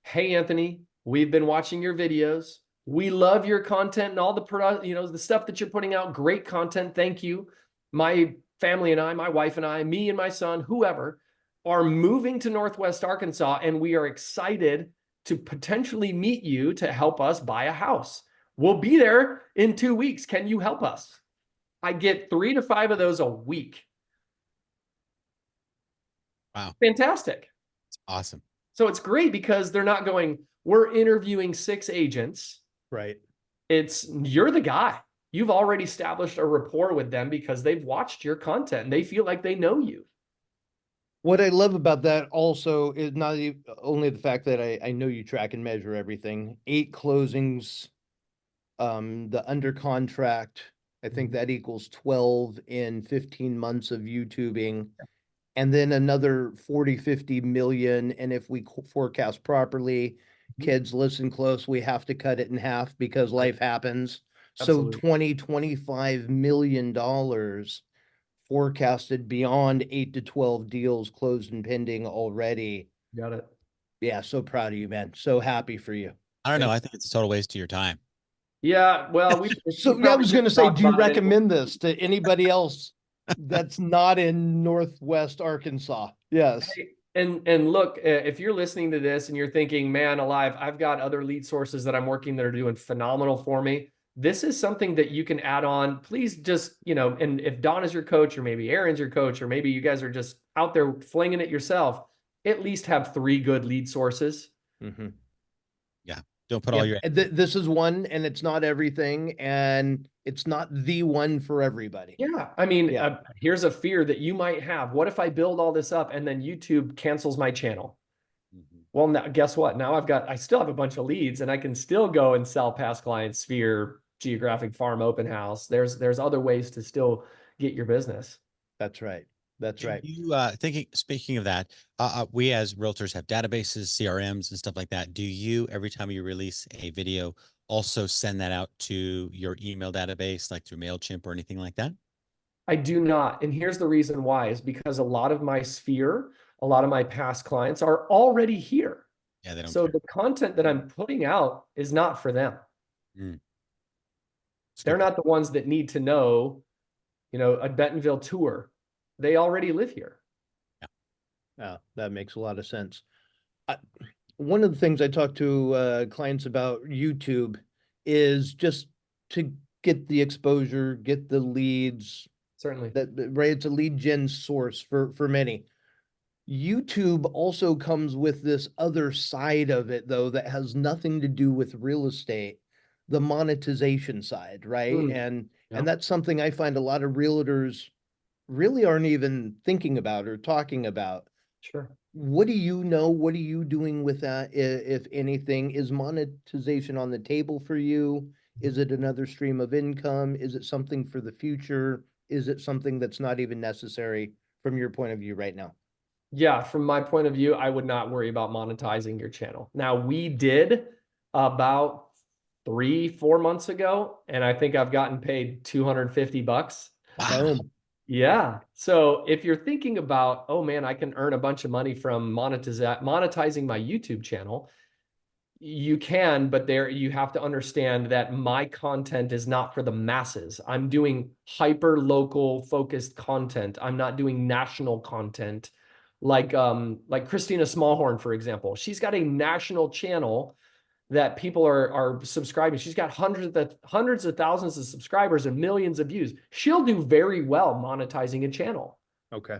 Hey, Anthony, we've been watching your videos. We love your content and all the stuff that you're putting out. Great content. Thank you. My family and I, my wife and I, me and my son, whoever, are moving to Northwest Arkansas, and we are excited to potentially meet you to help us buy a house. We'll be there in 2 weeks. Can you help us? I get 3 to 5 of those a week. Wow. Fantastic. It's awesome. So it's great because they're not going, we're interviewing 6 agents. Right. It's you're the guy. You've already established a rapport with them because they've watched your content and they feel like they know you. What I love about that also is not only the fact that I know you track and measure everything. 8 closings, the under contract, I think that equals 12 in 15 months of YouTubing. And then another 40, 50 million. And if we forecast properly, kids listen close, we have to cut it in half because life happens. Absolutely. So $25 million forecasted beyond 8 to 12 deals closed and pending already. Got it. Yeah, so proud of you, man. So happy for you. I don't know. I think it's a total waste of your time. Yeah, well, So I was going to say, do you recommend this to anybody else that's not in Northwest Arkansas? Yes. And look, if you're listening to this and you're thinking, man alive, I've got other lead sources that I'm working that are doing phenomenal for me. This is something that you can add on. Please just, and if Don is your coach, or maybe Aaron's your coach, or maybe you guys are just out there flinging it yourself, at least have 3 good lead sources. Mm-hmm. Yeah. Don't put all your. This is one, and it's not everything, and it's not the one for everybody. Yeah. I mean, here's a fear that you might have. What if I build all this up and then YouTube cancels my channel? Well, now guess what? Now I still have a bunch of leads and I can still go and sell past clients, sphere, geographic farm, open house. There's other ways to still get your business. That's right. That's right. You speaking of that, we as realtors have databases, CRMs and stuff like that. Do you, every time you release a video, also send that out to your email database, like through MailChimp or anything like that? I do not. And here's the reason why is because a lot of my sphere, a lot of my past clients are already here. Yeah, they don't So care. the content that I'm putting out is not for them. They're not the ones that need to know, a Bentonville tour. They already live here. Yeah, that makes a lot of sense. One of the things I talk to clients about YouTube is just to get the exposure, get the leads. Certainly. Right, it's a lead gen source for many. YouTube also comes with this other side of it, though, that has nothing to do with real estate. the monetization side, right? Mm, And yeah, that's something I find a lot of realtors really aren't even thinking about or talking about. sure. What do you know? What are you doing with that, if anything? Is monetization on the table for you? Is it another stream of income? Is it something for the future? Is it something that's not even necessary from your point of view right now? Yeah, from my point of view, I would not worry about monetizing your channel. Now, we did about 3, 4 months ago, and I think I've gotten paid 250 bucks. Wow. Boom. Yeah. So if you're thinking about, oh man, I can earn a bunch of money from monetizing my YouTube channel, you can, but there you have to understand that my content is not for the masses. I'm doing hyper local focused content. I'm not doing national content like Christina Smallhorn, for example. She's got a national channel that people are subscribing. She's got hundreds of thousands of subscribers and millions of views. She'll do very well monetizing a channel. Okay.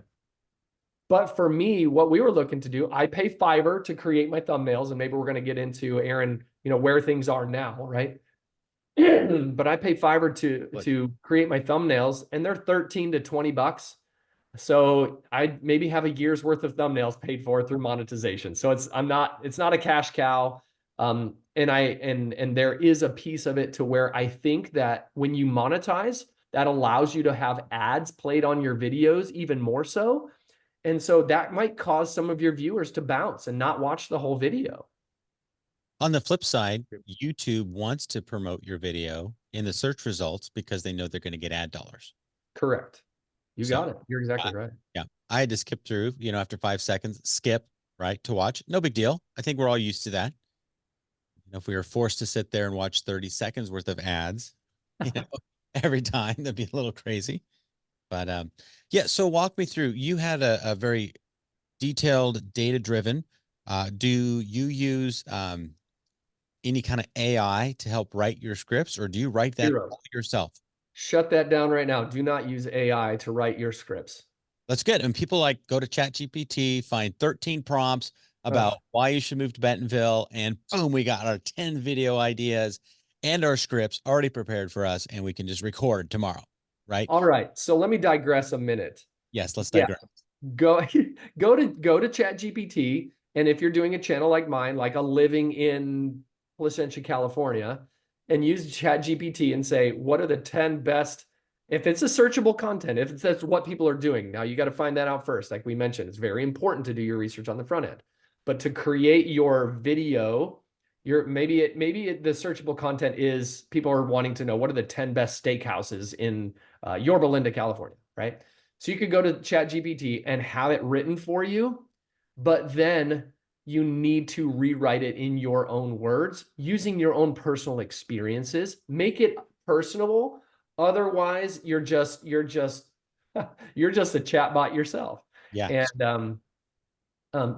But for me, what we were looking to do, I pay Fiverr to create my thumbnails, and maybe we're going to get into, Aaron, where things are now, right? But I pay Fiverr to create my thumbnails, and they're 13 to 20 bucks. So I maybe have a year's worth of thumbnails paid for through monetization. So it's not a cash cow. And there is a piece of it to where I think that when you monetize, that allows you to have ads played on your videos even more so. And so that might cause some of your viewers to bounce and not watch the whole video. On the flip side, YouTube wants to promote your video in the search results because they know they're going to get ad dollars. Correct. You So, got it. You're exactly uh, right. yeah, I had to skip through, after 5 seconds, skip, right, to watch. No big deal. I think we're all used to that. If we were forced to sit there and watch 30 seconds worth of ads, you know, every time, that'd be a little crazy. But yeah, so walk me through. You had a very detailed, data-driven. Do you use any kind of AI to help write your scripts, or do you write that Zero. all yourself? Shut that down right now. Do not use AI to write your scripts. That's good. And people like go to ChatGPT, find 13 prompts about Ugh. why you should move to Bentonville, and boom, we got our 10 video ideas and our scripts already prepared for us, and we can just record tomorrow, right? All right. So let me digress a minute. Yes, let's Yeah. digress. Go to ChatGPT, and if you're doing a channel like mine, like a living in Placentia, California, and use ChatGPT and say, what are the 10 best, if it's a searchable content, if that's what people are doing. Now you got to find that out first. Like we mentioned, it's very important to do your research on the front end. But to create your video, maybe the searchable content is people are wanting to know what are the 10 best steakhouses in Yorba Linda, California, right? So you could go to ChatGPT and have it written for you, but then you need to rewrite it in your own words using your own personal experiences. Make it personable. Otherwise, you're just you're a chatbot yourself. Yeah. And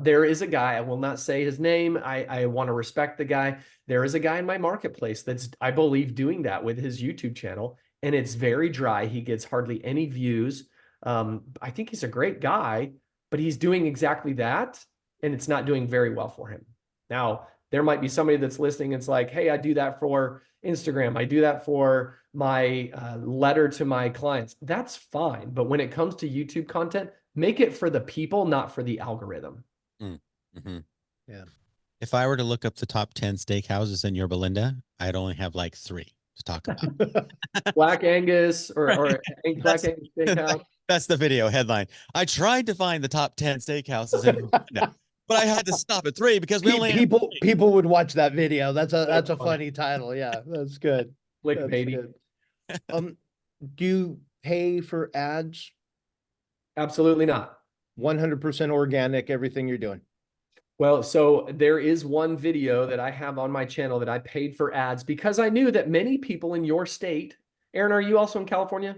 there is a guy, I will not say his name. I want to respect the guy. There is a guy in my marketplace that's, I believe, doing that with his YouTube channel, and it's very dry. He gets hardly any views. I think he's a great guy, but he's doing exactly that, and it's not doing very well for him. Now, there might be somebody that's listening. It's like, hey, I do that for Instagram. I do that for my letter to my clients. That's fine. But when it comes to YouTube content, make it for the people, not for the algorithm. Mm-hmm. Yeah. If I were to look up the top 10 steakhouses in Yorba Linda, I'd only have like 3 to talk about. Black Angus or Black That's, Angus Steakhouse. that's the video headline. I tried to find the top 10 steakhouses in Yorba Linda, but I had to stop at 3 because we only have people would watch that video. That's a funny. funny title. Yeah, that's good. That's Clickbaity. good. Do you pay for ads? Absolutely not. 100% organic, everything you're doing. Well, so there is one video that I have on my channel that I paid for ads because I knew that many people in your state, Aaron, are you also in California?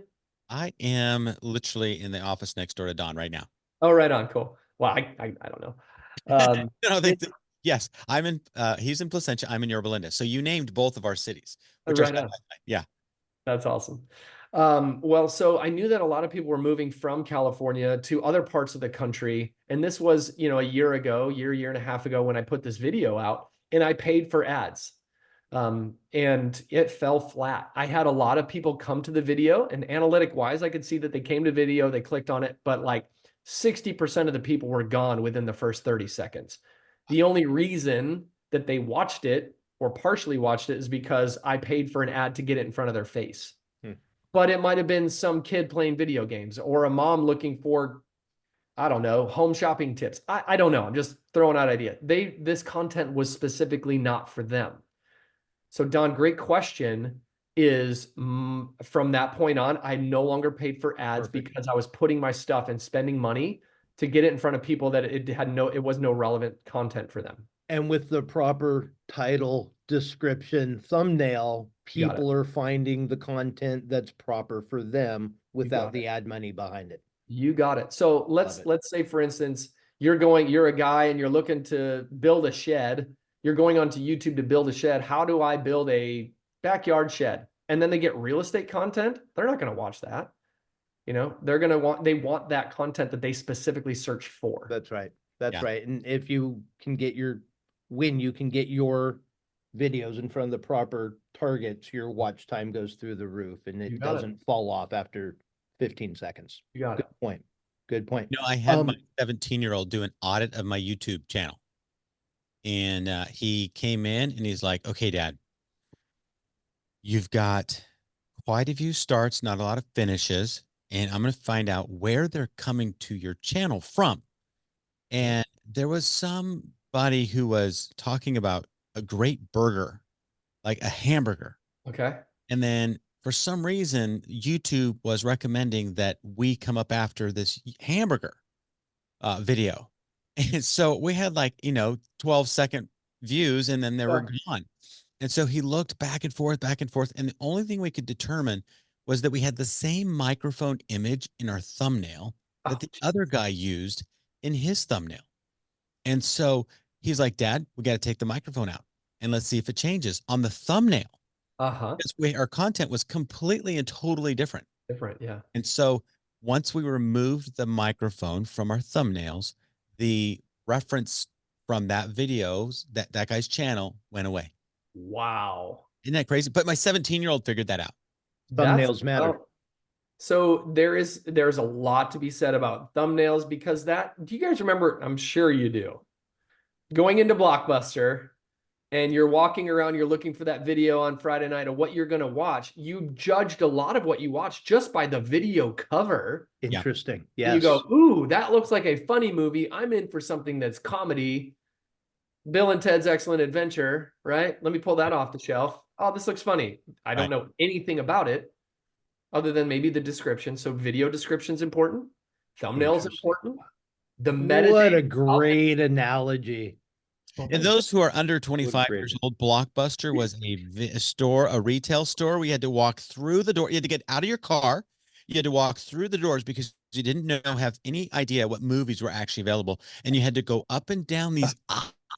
I am literally in the office next door to Don right now. Oh, right on. Cool. Well, I don't know. Yes, I'm in, he's in Placentia. I'm in Yorba Linda. So you named both of our cities, which right are, on. yeah. That's awesome. Well, so I knew that a lot of people were moving from California to other parts of the country. And this was, a year and a half ago when I put this video out, and I paid for ads. And it fell flat. I had a lot of people come to the video, and analytic wise, I could see that they came to video, they clicked on it, but like 60% of the people were gone within the first 30 seconds. The only reason that they watched it or partially watched it is because I paid for an ad to get it in front of their face. But it might have been some kid playing video games or a mom looking for, I don't know, home shopping tips. I don't know. I'm just throwing out idea. This content was specifically not for them. So Don, great question. Is from that point on, I no longer paid for ads because I was putting my stuff and spending money to get it in front of people that it was no relevant content for them. And with the proper title, description, thumbnail, people are finding the content that's proper for them without the ad money behind it. You got it. So let's say, for instance, you're a guy and you're looking to build a shed. You're going onto YouTube to build a shed. How do I build a backyard shed? And then they get real estate content. They're not going to watch that. You know, they want that content that they specifically search for. That's right. That's right. And if you can get your videos in front of the proper targets, your watch time goes through the roof and it doesn't fall off after 15 seconds. You got it. Good point. Good point. You know, I had my 17-year-old do an audit of my YouTube channel. And he came in and he's like, okay, Dad, you've got quite a few starts, not a lot of finishes. And I'm going to find out where they're coming to your channel from. And there was somebody who was talking about a great burger, like a hamburger. Okay. And then for some reason, YouTube was recommending that we come up after this hamburger video. And so we had 12-second views and then they were gone. And so he looked back and forth. And the only thing we could determine was that we had the same microphone image in our thumbnail that the other guy used in his thumbnail. And so he's like, Dad, we got to take the microphone out and let's see if it changes on the thumbnail. Because our content was completely and totally different. Yeah. And so once we removed the microphone from our thumbnails, the reference from that that guy's channel went away. Wow. Isn't that crazy? But my 17-year-old figured that out. Thumbnails matter. So there's a lot to be said about thumbnails because do you guys remember? I'm sure you do. Going into Blockbuster and you're walking around, you're looking for that video on Friday night of what you're going to watch. You judged a lot of what you watched just by the video cover. Interesting. Yes. You go, ooh, that looks like a funny movie. I'm in for something that's comedy. Bill and Ted's Excellent Adventure, right? Let me pull that off the shelf. Oh, this looks funny. I don't know anything about it other than maybe the description. So video description's important. Thumbnail's important. The metadata. What a great analogy. And those who are under 25 years old, Blockbuster was a retail store. We had to walk through the door. You had to get out of your car. You had to walk through the doors because you didn't have any idea what movies were actually available. And you had to go up and down these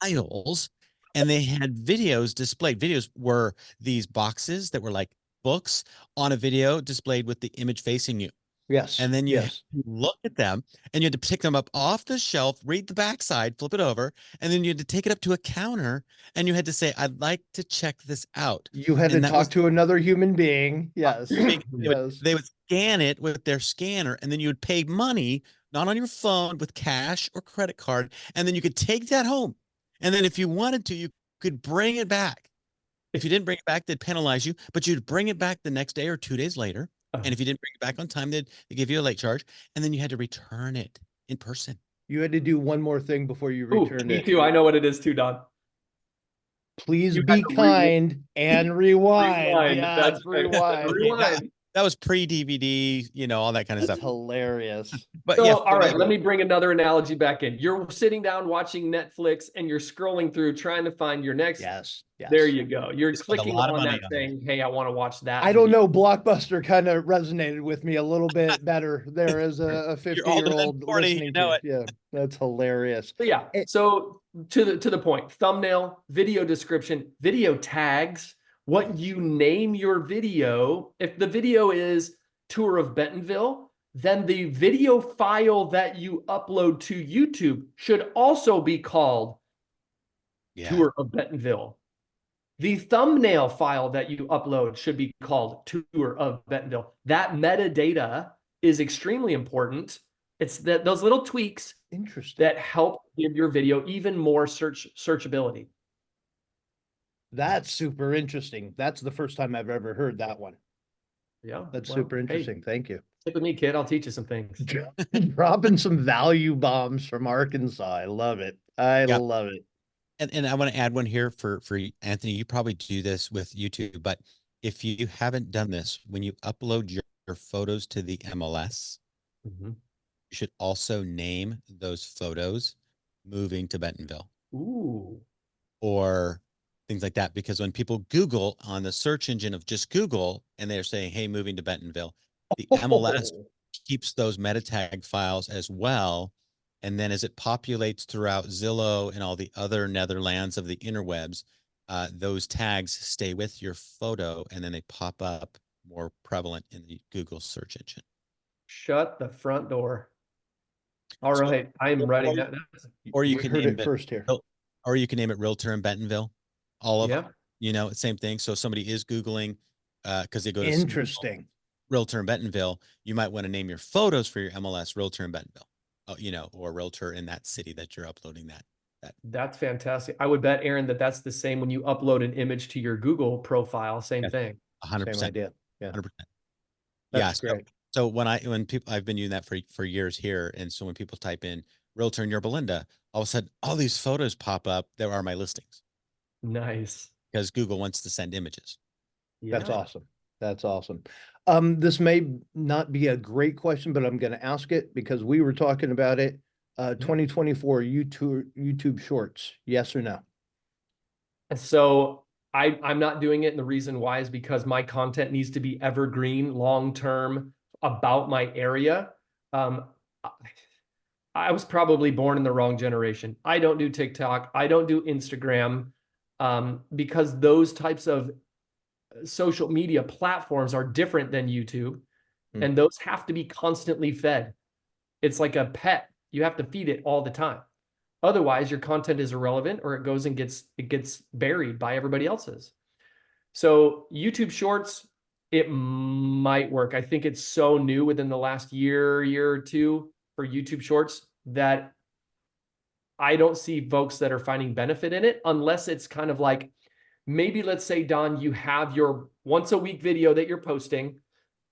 aisles, and they had videos displayed. Videos were these boxes that were like books on a video displayed with the image facing you. Yes. And then you had to look at them and you had to pick them up off the shelf, read the backside, flip it over, and then you had to take it up to a counter and you had to say, I'd like to check this out. You had to talk to another human being. Yes. They would scan it with their scanner and then you would pay money, not on your phone, with cash or credit card. And then you could take that home. And then if you wanted to, you could bring it back. If you didn't bring it back, they'd penalize you, but you'd bring it back the next day or 2 days later. And if you didn't bring it back on time, they'd give you a late charge. And then you had to return it in person. You had to do one more thing before you returned it. Me too. I know what it is too, Don. Please be kind and rewind. That's rewind. Rewind. That was pre-DVD, all that kind of stuff. Hilarious. But all right, let me bring another analogy back in. You're sitting down watching Netflix and you're scrolling through trying to find your next. Yes. There you go. You're clicking on that saying, hey, I want to watch that. I don't know. Blockbuster kind of resonated with me a little bit better there as a 50-year-old listening to it. Yeah, that's hilarious. But yeah. So to the point, thumbnail, video description, video tags, what you name your video. If the video is tour of Bentonville, then the video file that you upload to YouTube should also be called tour of Bentonville. The thumbnail file that you upload should be called Tour of Bentonville. That metadata is extremely important. It's that those little tweaks Interesting. that help give your video even more searchability. That's super interesting. That's the first time I've ever heard that one. Yeah. That's Well, super hey, interesting. Thank you. stick with me, kid. I'll teach you some things. Dropping some value bombs from Arkansas. I love it. I Yeah. love it. And I want to add one here for Anthony. You probably do this with YouTube, but if you haven't done this, when you upload your photos to the MLS, Mhm. you should also name those photos moving to Bentonville Ooh. or things like that. Because when people Google on the search engine of just Google and they're saying, hey, moving to Bentonville, the MLS Oh, keeps those meta tag files as well. And then as it populates throughout Zillow and all the other Netherlands of the interwebs, those tags stay with your photo and then they pop up more prevalent in the Google search engine. Shut the front door. All So, right. I am writing that. or you we can heard name it it, first here. or you can name it Realtor in Bentonville. All of, Yeah. same thing. So if somebody is Googling, because they go to Interesting. Realtor in Bentonville, you might want to name your photos for your MLS Realtor in Bentonville, or Realtor in that city that you're uploading that. That's fantastic. I would bet, Aaron, that that's the same when you upload an image to your Google profile. Same Yeah, thing. 100%, Same idea. Yeah, 100%. Yeah. that's great. So when people, I've been using that for years here. And so when people type in Realtor in Yorba Linda, all of a sudden, all these photos pop up. There are my listings Nice. because Google wants to send images. That's Yeah. awesome. That's awesome. This may not be a great question, but I'm going to ask it because we were talking about it. 2024 YouTube Shorts, yes or no? And so I'm not doing it. And the reason why is because my content needs to be evergreen, long term, about my area. Um, I I was probably born in the wrong generation. I don't do TikTok. I don't do Instagram, because those types of social media platforms are different than YouTube, Hmm. and those have to be constantly fed. It's like a pet. You have to feed it all the time. Otherwise, your content is irrelevant or it gets buried by everybody else's. So YouTube Shorts, it might work. I think it's so new within the last year or two for YouTube Shorts that I don't see folks that are finding benefit in it unless it's kind of like, maybe let's say, Don, you have your once a week video that you're posting,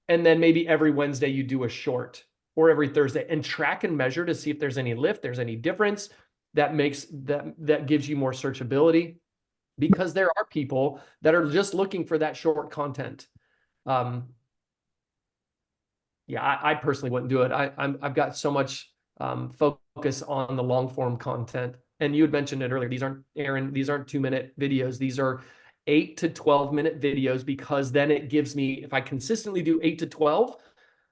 and then maybe every Wednesday you do a short, or every Thursday, and track and measure to see if there's any lift, there's any difference that gives you more searchability, because there are people that are just looking for that short content. Yeah, I personally wouldn't do it. I've got so much focus on the long form content. And you had mentioned it earlier. These aren't, Aaron, these aren't 2-minute videos. These are 8 to 12-minute videos, because then it gives me, if I consistently do 8 to 12,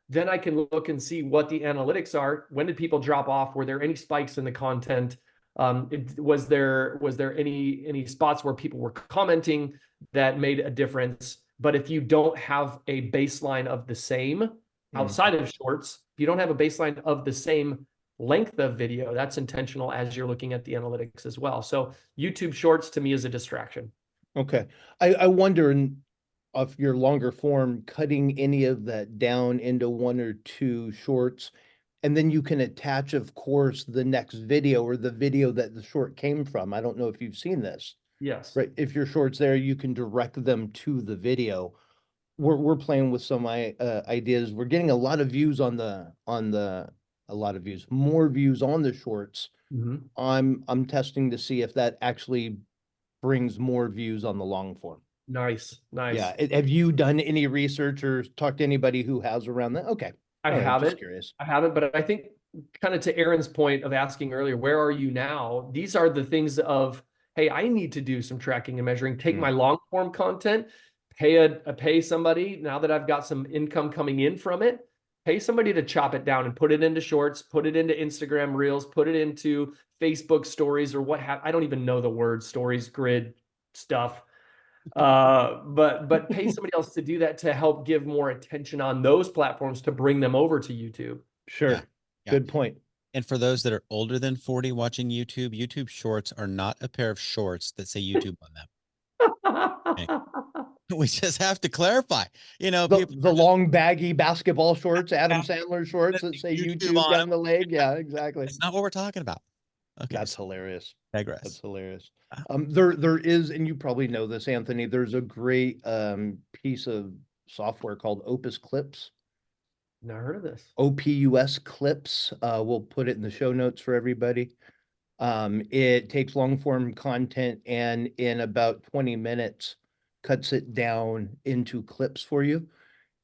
then I can look and see what the analytics are. When did people drop off? Were there any spikes in the content? Was there any spots where people were commenting that made a difference? But if you don't have a baseline of the same outside of shorts, if you don't have a baseline of the same length of video, that's intentional as you're looking at the analytics as well. So YouTube Shorts to me is a distraction. Okay. I wonder if your longer form, cutting any of that down into 1 or 2 shorts, and then you can attach, of course, the next video or the video that the short came from. I don't know if you've seen this, Yes. right? If your short's there, you can direct them to the video. We're playing with some ideas. We're getting a lot of views more views on the shorts. Mm-hmm. I'm testing to see if that actually brings more views on the long form. Nice. Yeah. Have you done any research or talked to anybody who has around that? Okay. I All right, haven't. just curious. I haven't, but I think, kind of to Aaron's point of asking earlier, where are you now? These are the things of, hey, I need to do some tracking and measuring. Take my long form content, pay somebody, now that I've got some income coming in from it, pay somebody to chop it down and put it into shorts, put it into Instagram Reels, put it into Facebook stories, or I don't even know the word stories, grid stuff. But pay somebody else to do that, to help give more attention on those platforms, to bring them over to YouTube. Sure. Yeah. Good point. And for those that are older than 40 watching YouTube, YouTube Shorts are not a pair of shorts that say YouTube on them. Okay. We just have to clarify, you know, The people the long baggy basketball shorts, Adam Yeah. Sandler shorts that say YouTube YouTube on down them. the leg. Yeah, exactly. That's not what we're talking about. Okay, That's so hilarious. That's digress. hilarious. Ah, There is, and you probably know this, Anthony, there's a great piece of software called Opus Clips, Never heard of this. OPUS Clips. We'll put it in the show notes for everybody. It takes long form content and in about 20 minutes cuts it down into clips for you.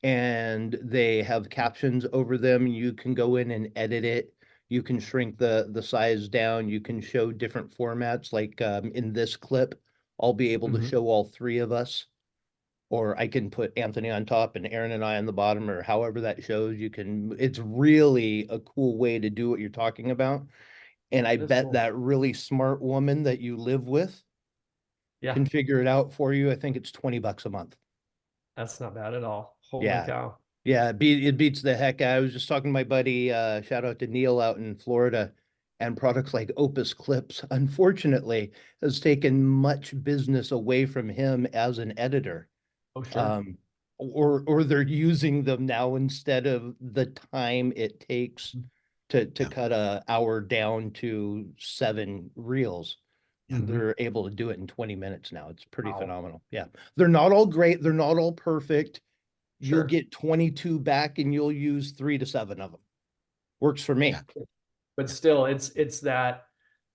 And they have captions over them. You can go in and edit it. You can shrink the size down. You can show different formats. Like in this clip, I'll be able to Mhm. show all three of us, or I can put Anthony on top and Aaron and I on the bottom, or however that shows. You can, it's really a cool way to do what you're talking about. And I That's bet cool. that really smart woman that you live with Yeah, can figure it out for you. I think it's $20 a month. that's not bad at all. Holy Yeah. cow. Yeah, it beats the heck. I was just talking to my buddy, shout out to Neil out in Florida, and products like Opus Clips, unfortunately, has taken much business away from him as an editor. Oh, sure. Um, or they're using them now instead of the time it takes to Yeah. cut a hour down to 7 reels. Mhm. They're able to do it in 20 minutes now. It's pretty Wow. phenomenal. Yeah. They're not all great, they're not all perfect. You'll Sure. get 22 back and you'll use 3 to 7 of them. Works for me. Yeah. But still, it's that,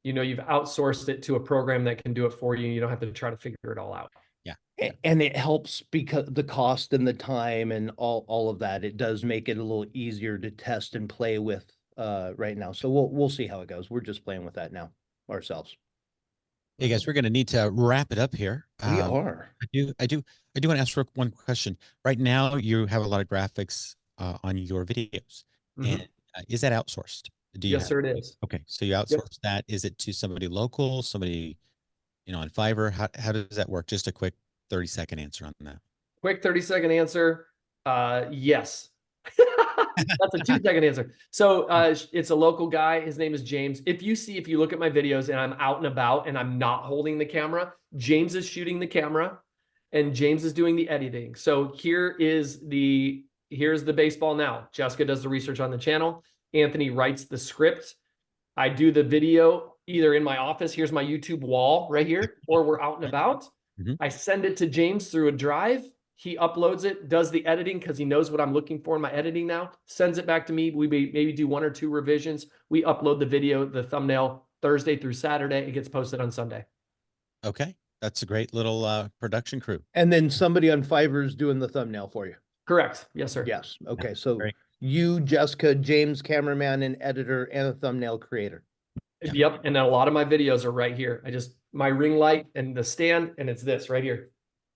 you've outsourced it to a program that can do it for you. You don't have to try to figure it all out. Yeah. And it helps because the cost and the time and all of that. It does make it a little easier to test and play with right now. So we'll see how it goes. We're just playing with that now ourselves. Hey guys, we're going to need to wrap it up here. We are. I do want to ask one question. Right now, you have a lot of graphics on your videos, Mhm. and is that outsourced? Do you Yes, have? sir, it is. Okay, so you Yep. outsource that. Is it to somebody local, somebody, on Fiverr? How does that work? Just a quick 30-second answer on that. Quick 30-second answer. Yes. That's a 2-second answer. So it's a local guy. His name is James. If you look at my videos and I'm out and about and I'm not holding the camera, James is shooting the camera and James is doing the editing. So here's the baseball now. Jessica does the research on the channel. Anthony writes the script. I do the video either in my office. Here's my YouTube wall right here, or we're out and about. Mhm. I send it to James through a drive. He uploads it, does the editing because he knows what I'm looking for in my editing now, sends it back to me. We maybe do 1 or 2 revisions. We upload the video, the thumbnail Thursday through Saturday. It gets posted on Sunday. Okay, that's a great little production crew. And then somebody on Fiverr is doing the thumbnail for you. Correct. Yes, sir. Yes. Okay. So Great. you, Jessica, James, cameraman and editor, and a thumbnail creator. Yeah. Yep. And then a lot of my videos are right here. My ring light and the stand, and it's this right here.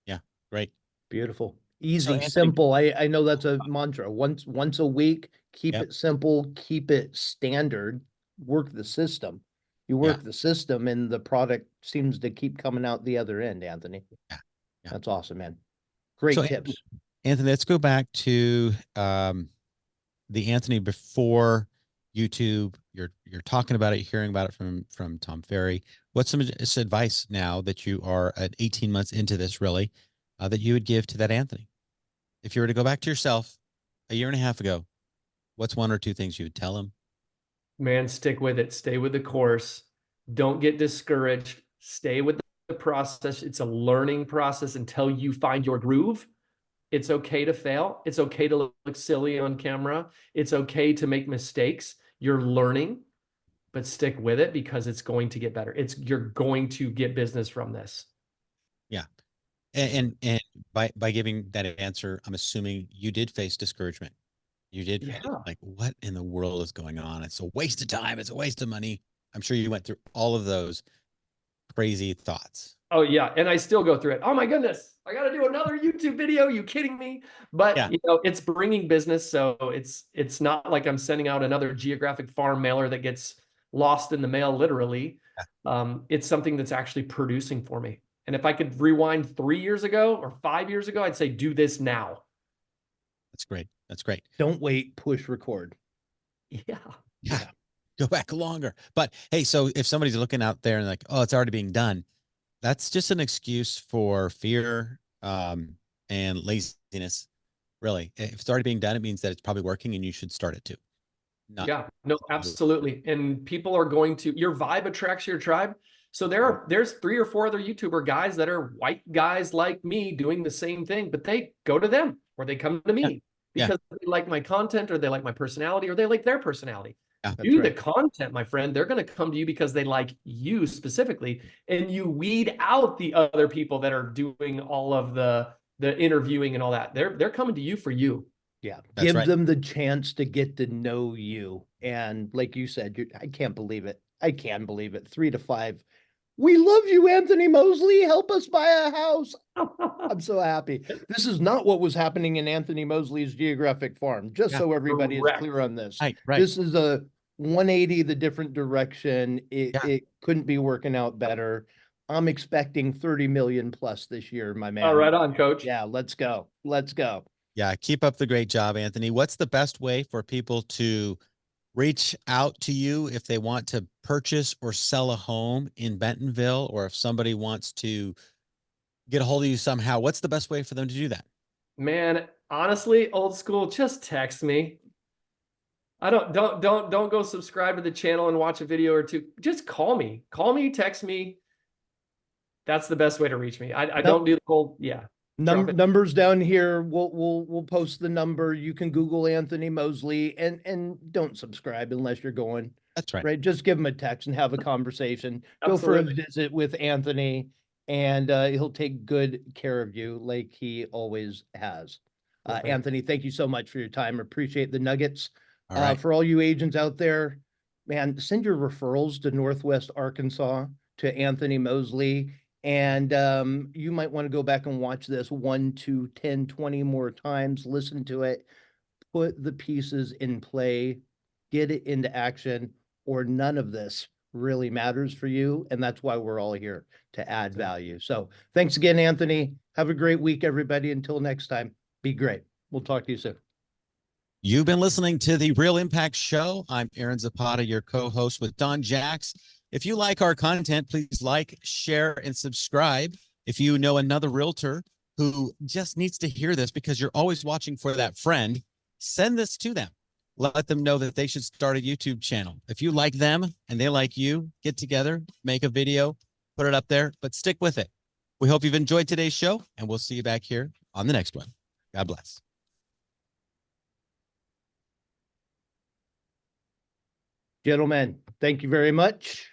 Yeah, great. Beautiful. Easy, Anthony- simple. I know that's a mantra. Once a week, keep Yep. it simple, keep it standard, work the system. You Yeah. work the system and the product seems to keep coming out the other end, Anthony. Yeah. That's awesome, man. Great So, tips. Anthony, let's go back to the Anthony before YouTube. You're talking about it, hearing about it from Tom Ferry. What's some advice now that you are at 18 months into this, really, that you would give to that Anthony? If you were to go back to yourself a year and a half ago, what's 1 or 2 things you would tell him? Man, stick with it. Stay with the course. Don't get discouraged. Stay with the process. It's a learning process until you find your groove. It's okay to fail. It's okay to look silly on camera. It's okay to make mistakes. You're learning, but stick with it because it's going to get better. You're going to get business from this. Yeah. And by giving that answer, I'm assuming you did face discouragement. You did face, Yeah. like, what in the world is going on? It's a waste of time. It's a waste of money. I'm sure you went through all of those crazy thoughts. Oh yeah, and I still go through it. Oh my goodness, I got to do another YouTube video. You kidding me? But Yeah. it's bringing business, so it's not like I'm sending out another geographic farm mailer that gets lost in the mail, literally. It's something that's actually producing for me. And if I could rewind 3 years ago or 5 years ago, I'd say do this now. That's great. That's great. Don't wait, push record. Yeah. Yeah. Go back longer. But hey, so if somebody's looking out there and like, oh, it's already being done, That's just an excuse for fear and laziness. Really, if it's already being done, it means that it's probably working, and you should start it too. Not Yeah, no, absolutely. And people are going to, your vibe attracts your tribe. So there's 3 or 4 other YouTuber guys that are white guys like me doing the same thing, but they go to them or they come to yeah, me yeah, because they like my content or they like my personality or they like their personality. yeah. That's Do the right. content, my friend. They're going to come to you because they like you specifically, and you weed out the other people that are doing all of the interviewing and all that. They're coming to you for you. Yeah, That's give right. them the chance to get to know you. And like you said, I can't believe it. I can believe it. 3 to 5. We love you, Anthony Mosley. Help us buy a house. I'm so happy. This is not what was happening in Anthony Mosley's geographic farm, just Yeah, so everybody is correct. clear on this. right. This is a 180 the different direction. It Yeah. it couldn't be working out better. I'm expecting 30 million plus this year, my All man. right on, coach. Yeah, let's go. Let's go. Yeah, keep up the great job, Anthony. What's the best way for people to reach out to you if they want to purchase or sell a home in Bentonville, or if somebody wants to get a hold of you somehow? What's the best way for them to do that? Man, honestly, old school, just text me. I don't go subscribe to the channel and watch a video or two. Just call me. Call me, text me. That's the best way to reach me. I don't do the whole, yeah. Drop it. Numbers down here. We'll post the number. You can Google Anthony Mosley and don't subscribe unless you're going. That's right. Right. Just give him a text and have a conversation. Go for a Absolutely. visit with Anthony, and he'll take good care of you like he always has. Yes, sir. Anthony, thank you so much for your time. Appreciate the nuggets. All right. For all you agents out there, man, send your referrals to Northwest Arkansas to Anthony Mosley. And you might want to go back and watch this 1, 2, 10, 20 more times, listen to it, put the pieces in play, get it into action, or none of this really matters for you. And that's why we're all here to add value. So thanks again, Anthony. Have a great week, everybody. Until next time, be great. We'll talk to you soon. You've been listening to the Real Impact Show. I'm Aaron Zapata, your co-host with Don Jacks. If you like our content, please like, share, and subscribe. If you know another realtor who just needs to hear this because you're always watching for that friend, send this to them. Let them know that they should start a YouTube channel. If you like them and they like you, get together, make a video, put it up there, but stick with it. We hope you've enjoyed today's show, and we'll see you back here on the next one. God bless. Gentlemen, thank you very much.